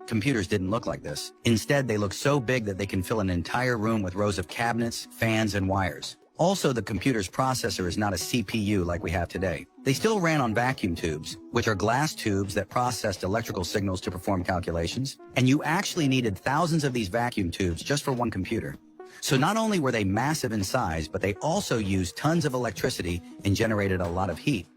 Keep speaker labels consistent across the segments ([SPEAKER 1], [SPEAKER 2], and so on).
[SPEAKER 1] computers didn't look like this. Instead, they look so big that they can fill an entire room with rows of cabinets, fans, and wires. Also, the computer's processor is not a CPU like we have today. They still ran on vacuum tubes, which are glass tubes that processed electrical signals to perform calculations, and you actually needed thousands of these vacuum tubes just for one computer. So not only were they massive in size, but they also used tons of electricity and generated a lot of heat.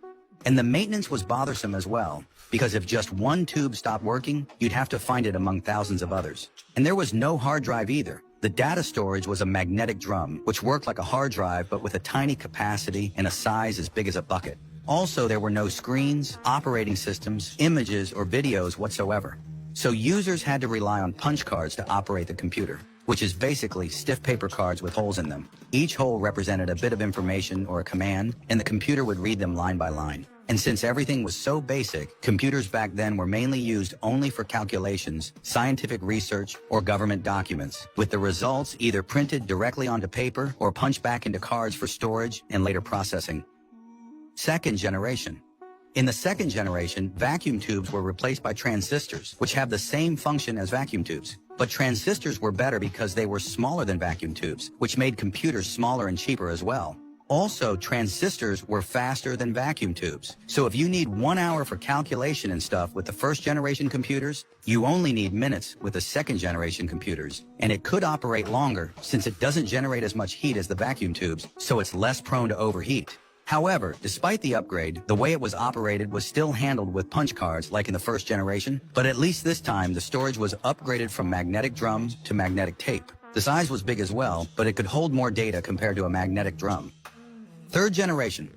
[SPEAKER 1] And the maintenance was bothersome as well, because if just one tube stopped working, you'd have to find it among thousands of others. And there was no hard drive either. The data storage was a magnetic drum, which worked like a hard drive but with a tiny capacity and a size as big as a bucket. Also, there were no screens, operating systems, images, or videos whatsoever. So users had to rely on punch cards to operate the computer, which is basically stiff paper cards with holes in them. Each hole represented a bit of information or a command, and the computer would read them line by line. And since everything was so basic, computers back then were mainly used only for calculations, scientific research, or government documents, with the results either printed directly onto paper or punched back into cards for storage and later processing. Second generation. In the second generation, vacuum tubes were replaced by transistors, which have the same function as vacuum tubes. But transistors were better because they were smaller than vacuum tubes, which made computers smaller and cheaper as well. Also, transistors were faster than vacuum tubes. So if you need 1 hour for calculation and stuff with the first generation computers, you only need minutes with the second generation computers. And it could operate longer since it doesn't generate as much heat as the vacuum tubes, so it's less prone to overheat. However, despite the upgrade, the way it was operated was still handled with punch cards like in the first generation, but at least this time the storage was upgraded from magnetic drums to magnetic tape. The size was big as well, but it could hold more data compared to a magnetic drum. Third generation.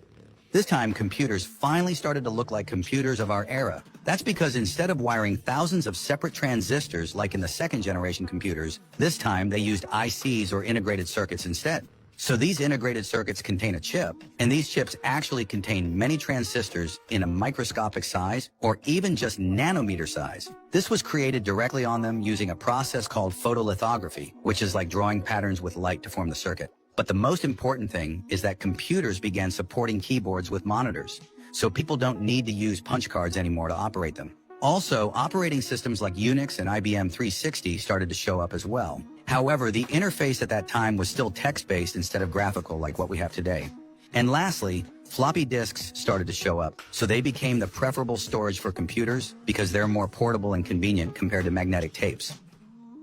[SPEAKER 1] This time, computers finally started to look like computers of our era. That's because instead of wiring thousands of separate transistors like in the second generation computers, this time they used ICs or integrated circuits instead. So these integrated circuits contain a chip, and these chips actually contain many transistors in a microscopic size or even just nanometer size. This was created directly on them using a process called photolithography, which is like drawing patterns with light to form the circuit. But the most important thing is that computers began supporting keyboards with monitors, so people don't need to use punch cards anymore to operate them. Also, operating systems like Unix and IBM 360 started to show up as well. However, the interface at that time was still text-based instead of graphical like what we have today. And lastly, floppy disks started to show up, so they became the preferable storage for computers because they're more portable and convenient compared to magnetic tapes.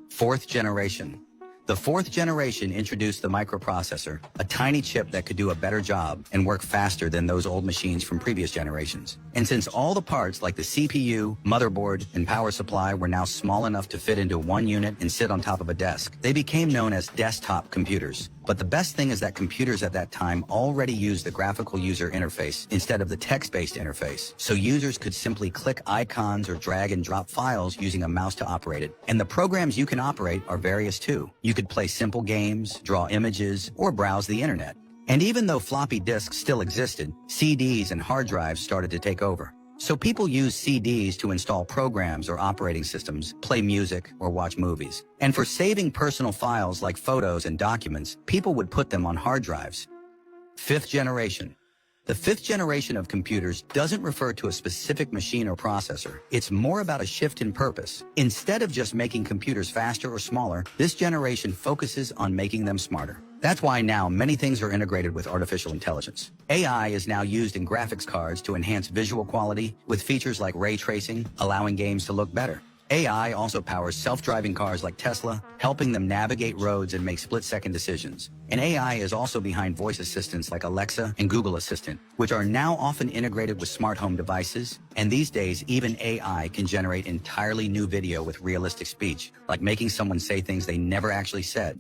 [SPEAKER 1] Fourth generation. The fourth generation introduced the microprocessor, a tiny chip that could do a better job and work faster than those old machines from previous generations. And since all the parts like the CPU, motherboard, and power supply were now small enough to fit into one unit and sit on top of a desk, they became known as desktop computers. But the best thing is that computers at that time already used the graphical user interface instead of the text-based interface, so users could simply click icons or drag and drop files using a mouse to operate it. And the programs you can operate are various too. You could play simple games, draw images, or browse the internet. And even though floppy disks still existed, CDs and hard drives started to take over. So people use CDs to install programs or operating systems, play music, or watch movies. And for saving personal files like photos and documents, people would put them on hard drives. Fifth generation. The fifth generation of computers doesn't refer to a specific machine or processor. It's more about a shift in purpose. Instead of just making computers faster or smaller, this generation focuses on making them smarter. That's why now many things are integrated with artificial intelligence. AI is now used in graphics cards to enhance visual quality with features like ray tracing, allowing games to look better. AI also powers self-driving cars like Tesla, helping them navigate roads and make split-second decisions. And AI is also behind voice assistants like Alexa and Google Assistant, which are now often integrated with smart home devices. And these days, even AI can generate entirely new video with realistic speech, like making someone say things they never actually said.